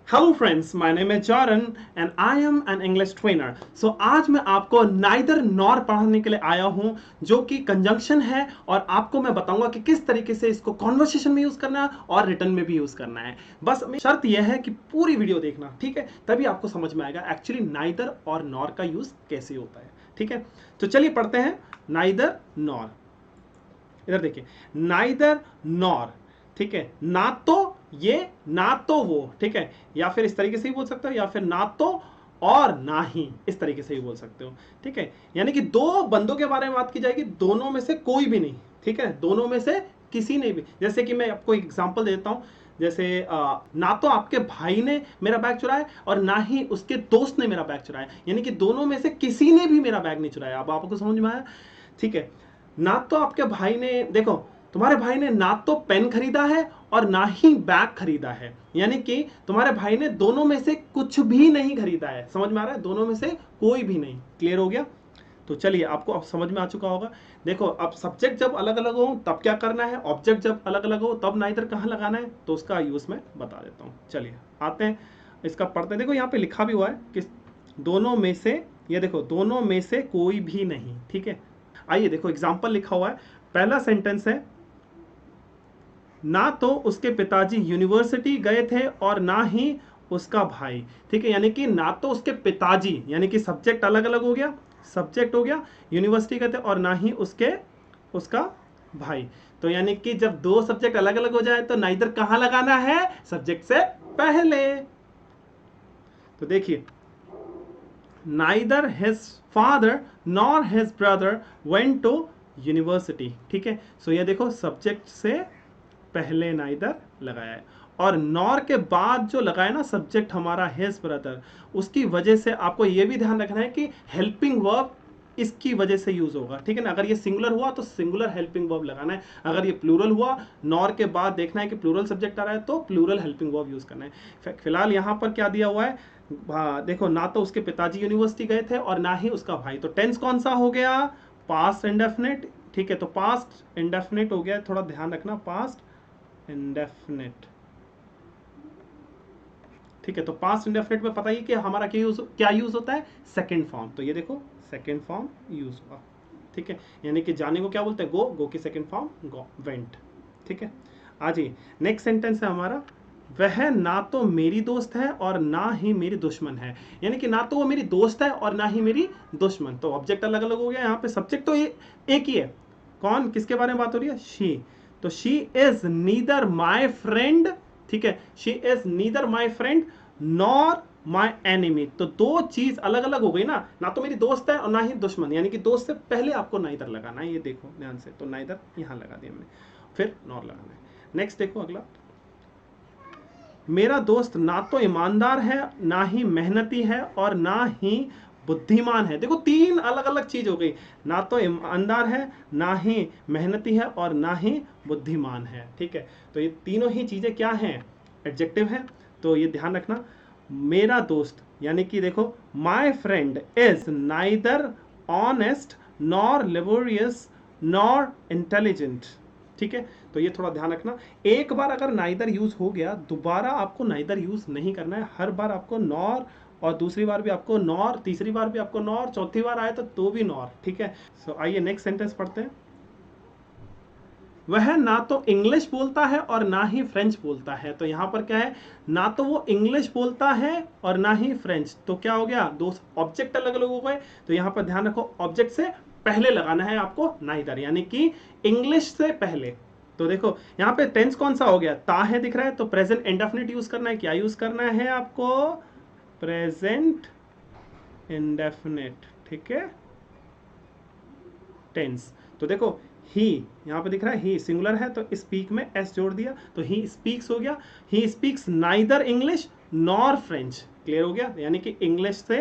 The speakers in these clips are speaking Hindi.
हेलो फ्रेंड्स, माय नेम है जॉरन and I am an English trainer. So आज मैं आपको नाइदर नॉर पढ़ाने के लिए आया हूं, जो कि कंजंक्शन है और आपको मैं बताऊंगा कि किस तरीके से इसको कॉन्वर्सेशन में यूज करना है और रिटर्न में भी यूज करना है। बस शर्त यह है कि पूरी वीडियो देखना, ठीक है? तभी आपको समझ में आएगा एक्चुअली नाइदर और नॉर का यूज कैसे होता है। ठीक है, तो चलिए पढ़ते हैं नाइदर नॉर। इधर देखिए, नाइदर नॉर, ठीक है? ना तो ये ना तो वो, ठीक है? या फिर इस तरीके से ही बोल सकते हो, या फिर ना तो और ना ही, इस तरीके से ही बोल सकते हो। ठीक है, यानी कि दो बंदों के बारे में बात की जाएगी, दोनों में से कोई भी नहीं। ठीक है, दोनों में से किसी ने भी। जैसे कि मैं आपको एग्जांपल देता हूं, जैसे ना तो आपके भाई ने मेरा बैग चुराया और ना ही उसके दोस्त ने मेरा बैग चुराया, यानी कि दोनों में से किसी ने भी मेरा बैग नहीं चुराया। अब आपको समझ में आया? ठीक है, ना तो आपके भाई ने, देखो, तुम्हारे भाई ने ना तो पेन खरीदा है और ना ही बैग खरीदा है, यानी कि तुम्हारे भाई ने दोनों में से कुछ भी नहीं खरीदा है। समझ में आ रहा है? दोनों में से कोई भी नहीं। क्लियर हो गया? तो चलिए, आपको अब समझ में आ चुका होगा। देखो, अब सब्जेक्ट जब अलग अलग हो तब क्या करना है, ऑब्जेक्ट जब अलग अलग हो तब नाइदर कहाँ लगाना है, तो उसका यूज मैं बता देता हूँ। चलिए आते हैं, इसका पढ़ते हैं। देखो, यहाँ पे लिखा भी हुआ है कि दोनों में से, ये देखो, दोनों में से कोई भी नहीं। ठीक है, आइए देखो, एग्जाम्पल लिखा हुआ है। पहला सेंटेंस है, ना तो उसके पिताजी यूनिवर्सिटी गए थे और ना ही उसका भाई। ठीक है, यानी कि ना तो उसके पिताजी, यानी कि सब्जेक्ट अलग अलग हो गया, सब्जेक्ट हो गया, यूनिवर्सिटी गए थे, और ना ही उसका भाई। तो यानी कि जब दो सब्जेक्ट अलग अलग हो जाए तो नाइदर कहां लगाना है? सब्जेक्ट से पहले। तो देखिए, neither his father nor his brother went to university. ठीक है, सो ये देखो, सब्जेक्ट से पहले नाइदर लगाया है, और नॉर के बाद जो लगाया ना सब्जेक्ट हमारा हिज ब्रदर, उसकी वजह से आपको यह भी ध्यान रखना है कि हेल्पिंग वर्ब इसकी वजह से यूज होगा। ठीक है ना? अगर ये सिंगुलर हुआ तो सिंगुलर हेल्पिंग वर्ब लगाना है, अगर ये प्लूरल हुआ, नॉर के बाद देखना है कि प्लूरल सब्जेक्ट आ रहा है तो प्लूरल हेल्पिंग वर्ब यूज करना है। फिलहाल यहां पर क्या दिया हुआ है? देखो, ना तो उसके पिताजी यूनिवर्सिटी गए थे और ना ही उसका भाई, तो टेंस कौन सा हो गया? Past indefinite. ठीक है, तो पास्ट इंडेफिनिट हो गया, थोड़ा ध्यान रखना, पास्ट इंडेफिनिट। ठीक है, तो पास्ट इंडेफिनिट में पता ही कि हमारा क्या यूज होता है? Second form. तो ये देखो, सेकंड फॉर्म यूज हुआ। ठीक है, यानी कि जाने को क्या बोलते हैं? गो की सेकंड फॉर्म गो, वेंट। ठीक है, आज ही नेक्स्ट सेंटेंस है हमारा, वह ना तो मेरी दोस्त है और ना ही मेरी दुश्मन है। यानी कि ना तो वो मेरी दोस्त है और ना ही मेरी दुश्मन। तो ऑब्जेक्ट अलग अलग हो गया, यहाँ पे सब्जेक्ट तो एक ही है। कौन, किसके बारे में बात हो रही है? शी। तो she is neither my friend. ठीक है, she is neither my friend nor my enemy. तो दो चीज अलग अलग हो गई ना तो मेरी दोस्त है और ना ही दुश्मन, यानी कि दोस्त से पहले आपको नाइदर लगाना है। ये देखो ध्यान से, तो नाइदर यहां लगा दिया हमने, फिर नॉर लगाना है। नेक्स्ट देखो अगला, मेरा दोस्त ना तो ईमानदार है, ना ही मेहनती है और ना ही बुद्धिमान है। देखो, तीन अलग अलग चीज हो गई, ना तो ईमानदार है, ना ही मेहनती है और ना ही बुद्धिमान है। ठीक है, तो ये तीनों ही चीजें क्या हैं? एडजेक्टिव है। तो ये ध्यान रखना, मेरा दोस्त, यानी कि देखो, my friend is neither honest nor laborious nor intelligent. ठीक है, तो ये थोड़ा ध्यान रखना। एक बार अगर नाइदर यूज हो गया, दोबारा आपको नाइदर यूज नहीं करना है। हर बार आपको नॉर, और दूसरी बार भी आपको नॉर, तीसरी बार भी आपको नॉर, चौथी बार आए तो भी नॉर। ठीक है, सो आइए नेक्स्ट सेंटेंस पढ़ते हैं। वह ना तो इंग्लिश बोलता है और ना ही फ्रेंच बोलता है। तो यहां पर क्या है? ना तो वो इंग्लिश बोलता है और ना ही फ्रेंच। तो क्या हो गया? दो ऑब्जेक्ट अलग अलग हो गए। तो यहां पर ध्यान रखो, ऑब्जेक्ट से पहले लगाना है आपको नाइदर, यानी कि इंग्लिश से पहले। तो देखो, यहाँ पे टेंस कौन सा हो गया? ता है दिख रहा है, तो प्रेजेंट इंडेफिनिट यूज करना है। क्या यूज करना है आपको? Present indefinite. ठीक है, टेंस। तो देखो, ही यहां पे दिख रहा है, ही सिंगुलर है तो स्पीक में एस जोड़ दिया, तो ही स्पीक्स हो गया। He speaks neither English nor French. Clear हो गया? यानी कि इंग्लिश से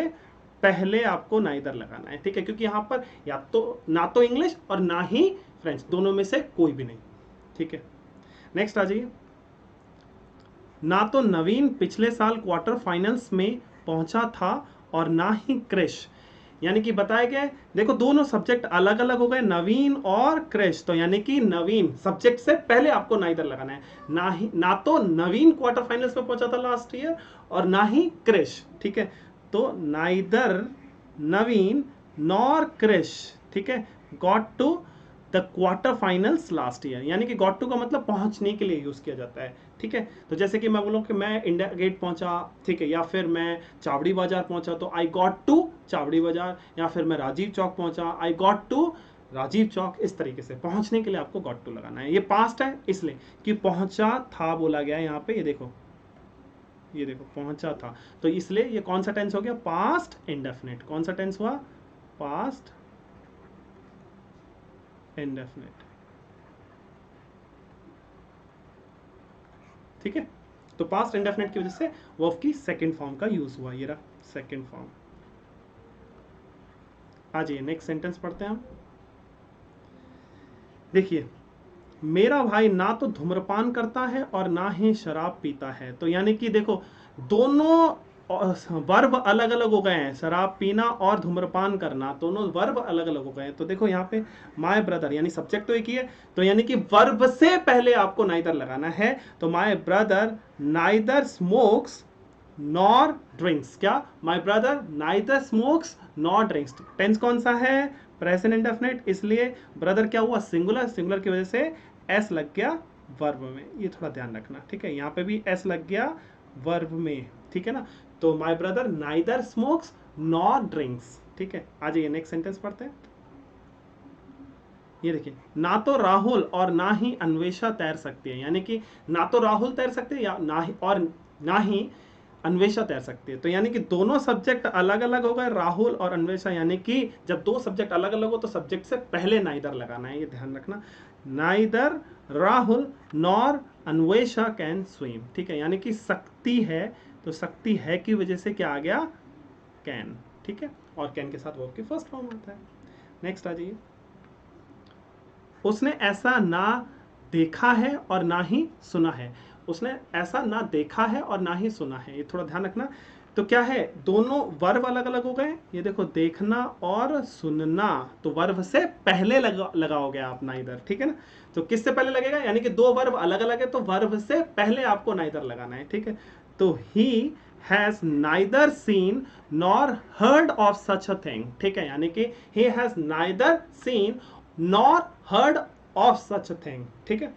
पहले आपको नाइदर लगाना है। ठीक है, क्योंकि यहां पर या तो ना तो इंग्लिश और ना ही फ्रेंच, दोनों में से कोई भी नहीं। ठीक है, नेक्स्ट आ जाइए। ना तो नवीन पिछले साल क्वार्टर फाइनल्स में पहुंचा था और ना ही क्रिश। यानी कि बताए गए, देखो दोनों सब्जेक्ट अलग अलग हो गए, नवीन और क्रिश। तो यानी कि नवीन सब्जेक्ट से पहले आपको नाइदर लगाना है, ना तो नवीन क्वार्टर फाइनल्स में पहुंचा था लास्ट ईयर और ना ही क्रिश, ठीक है। तो नाइदर नवीन नॉर क्रिश, ठीक है, got to the quarter finals last year. यानी कि गॉट टू का मतलब पहुंचने के लिए यूज किया जाता है, ठीक है। तो जैसे कि मैं बोलूं कि मैं इंडिया गेट पहुंचा, ठीक है, या फिर मैं चावड़ी बाजार पहुंचा तो आई गॉट टू चावड़ी बाजार, या फिर मैं राजीव चौक पहुंचा, I got to Rajiv Chowk. इस तरीके से पहुंचने के लिए आपको गॉट टू लगाना है। ये पास्ट है इसलिए कि पहुंचा था बोला गया है यहाँ पे, ये देखो पहुंचा था, तो इसलिए ये कौन सा टेंस हो गया, पास्ट इंडेफिनिट। कौन सा टेंस हुआ, पास्ट इंडेफिनिट, ठीक है। तो पास्ट इंडेफिनिट की वजह से वर्ब की सेकंड फॉर्म का यूज हुआ, ये रहा सेकंड फॉर्म। आ जाइए नेक्स्ट सेंटेंस पढ़ते हैं हम। देखिए, मेरा भाई ना तो धूम्रपान करता है और ना ही शराब पीता है। तो यानी कि देखो दोनों वर्ब अलग अलग हो गए हैं, शराब पीना और धूम्रपान करना दोनों वर्ब अलग अलग हो गए हैं। तो देखो यहाँ पे माय ब्रदर यानी सब्जेक्ट तो एक ही है, तो यानी कि वर्ब से पहले आपको नाइदर लगाना है। तो my brother neither smokes nor drinks. क्या, my brother neither smokes nor drinks. Tense कौन सा है, प्रेजेंट इंडेफिनिट, इसलिए ब्रदर क्या हुआ, सिंगुलर, सिंगुलर की वजह से एस लग गया वर्ब में। ये थोड़ा ध्यान रखना, ठीक है। यहाँ पे भी एस लग गया वर्ब में, ठीक है ना। तो my brother neither smokes nor drinks, ठीक है। आ जाइए नेक्स्ट सेंटेंस पढ़ते हैं। ये देखिए, ना तो राहुल और ना ही अन्वेषा तैर सकती है। यानी कि ना तो राहुल तैर सकते हैं या ना ही, और ना ही अन्वेषा तैर सकती है। तो यानी कि दोनों सब्जेक्ट अलग अलग हो गए, राहुल और अन्वेषा। यानी कि जब दो सब्जेक्ट अलग अलग हो तो सब्जेक्ट से पहले नाइदर लगाना है, ये ध्यान रखना। Neither Rahul nor Anvesha can swim, ठीक है। यानी कि सकती है, तो सकती है की वजह से क्या आ गया, कैन, ठीक है। और कैन के साथ वर्ब की फर्स्ट फॉर्म आता है। नेक्स्ट आ जाइए, उसने ऐसा ना देखा है और ना ही सुना है। उसने ऐसा ना देखा है और ना ही सुना है, ये थोड़ा ध्यान रखना। तो क्या है, दोनों वर्ब अलग अलग हो गए। ये देखो देखना और सुनना, तो वर्ब से पहले लगाओगे आप नाइदर, ठीक है ना। तो किससे पहले लगेगा, यानी कि दो वर्ब अलग अलग है तो वर्ब से पहले आपको नाइदर लगाना है, ठीक है। तो he has neither seen nor heard of such a thing, ठीक है। यानी कि he has neither seen nor heard of such a thing, ठीक है।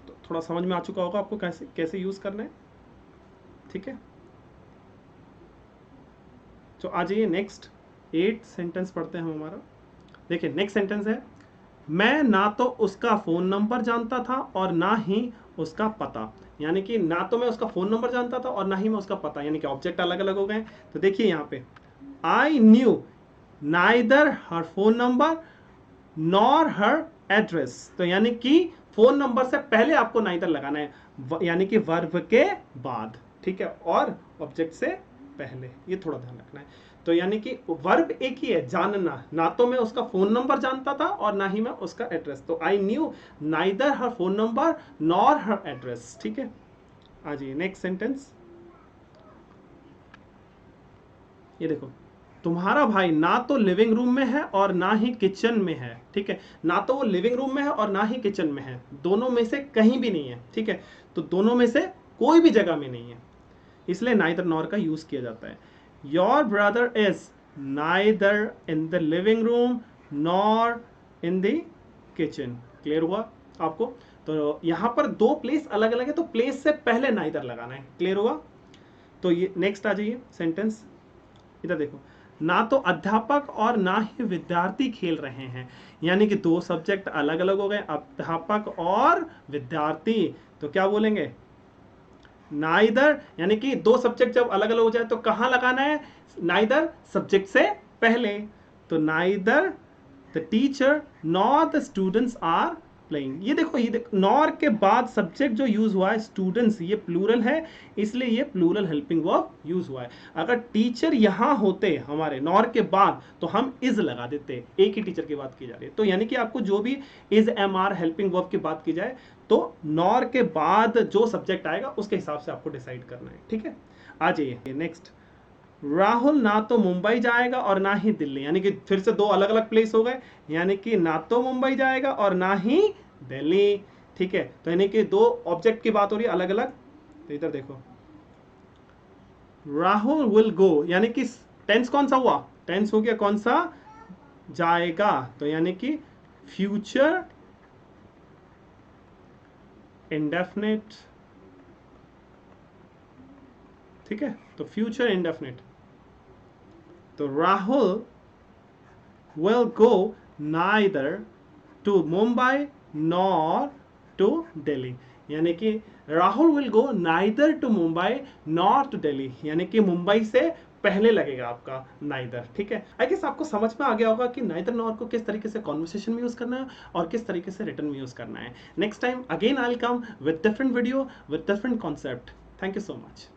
तो थोड़ा समझ में आ चुका होगा आपको कैसे कैसे यूज करना है, ठीक है। तो आ जाइए नेक्स्ट 8 सेंटेंस पढ़ते हैं हम हमारा। देखिए नेक्स्ट सेंटेंस है, मैं ना तो उसका फोन नंबर जानता था और ना ही उसका पता। यानी कि ना तो मैं उसका फोन नंबर जानता था और ना ही मैं उसका पता, यानी कि ऑब्जेक्ट अलग अलग हो गए। तो देखिए यहाँ पे I knew neither her phone number nor her address. तो यानी कि फोन नंबर से पहले आपको नाइदर लगाना है, यानी कि वर्ब के बाद, ठीक है, और ऑब्जेक्ट से पहले, ये थोड़ा ध्यान रखना है। तो यानी कि वर्ब एक ही है, जानना। ना तो मैं उसका फोन नंबर जानता था और ना ही मैं उसका एड्रेस। तो I knew neither her phone number nor her address, ठीक है। आ जाइए नेक्स्ट सेंटेंस। ये देखो, तुम्हारा भाई ना तो लिविंग रूम में है और ना ही किचन में है, ठीक है। ना तो वो लिविंग रूम में है और ना ही किचन में है, दोनों में से कहीं भी नहीं है, ठीक है। तो दोनों में से कोई भी जगह में नहीं है, इसलिए नाइदर नॉर का यूज किया जाता है। Your brother is neither in the living room nor in the kitchen. Clear हुआ आपको। तो यहां पर दो प्लेस अलग अलग है, तो प्लेस से पहले नाइदर लगाना है। क्लियर हुआ। तो ये नेक्स्ट आ जाइए सेंटेंस, इधर देखो, ना तो अध्यापक और ना ही विद्यार्थी खेल रहे हैं। यानी कि दो सब्जेक्ट अलग अलग हो गए, अध्यापक और विद्यार्थी। तो क्या बोलेंगे, नाइदर, यानी कि दो सब्जेक्ट जब अलग अलग हो जाए तो कहां लगाना है, नाइदर सब्जेक्ट से पहले। तो neither the teacher nor the students are playing. ये देखो नॉर के बाद सब्जेक्ट जो यूज हुआ है स्टूडेंट्स, ये प्लूरल है, इसलिए ये प्लूरल हेल्पिंग वर्ब यूज हुआ है। अगर टीचर यहां होते हमारे नॉर के बाद तो हम इज लगा देते, एक ही टीचर की बात की जा रही है। तो यानी कि आपको जो भी is am are helping verb की बात की जाए तो नॉर के बाद जो सब्जेक्ट आएगा उसके हिसाब से आपको डिसाइड करना है, ठीक है। आ जाइए नेक्स्ट, राहुल ना तो मुंबई जाएगा और ना ही दिल्ली, यानी कि फिर से दो अलग अलग प्लेस हो गए, यानी कि ना तो मुंबई जाएगा और ना ही दिल्ली। ठीक है, तो यानी कि दो ऑब्जेक्ट की बात हो रही है अलग अलग। तो इधर देखो, राहुल विल गो, यानी कि टेंस कौन सा हुआ, टेंस हो गया कौन सा, जाएगा, तो यानी कि फ्यूचर इंडेफिनिट। ठीक है, तो फ्यूचर इंडेफिनिट, तो Rahul will go neither to Mumbai nor to Delhi, यानी कि Rahul will go neither to Mumbai nor to Delhi, यानी कि मुंबई से पहले लगेगा आपका नाइदर। ठीक है, आई गेस आपको समझ में आ गया होगा कि नाइदर नॉर को किस तरीके से कॉन्वर्सेशन में यूज करना है और किस तरीके से रिटर्न में यूज करना है। Next time again I will come with different video with different concept. Thank you so much.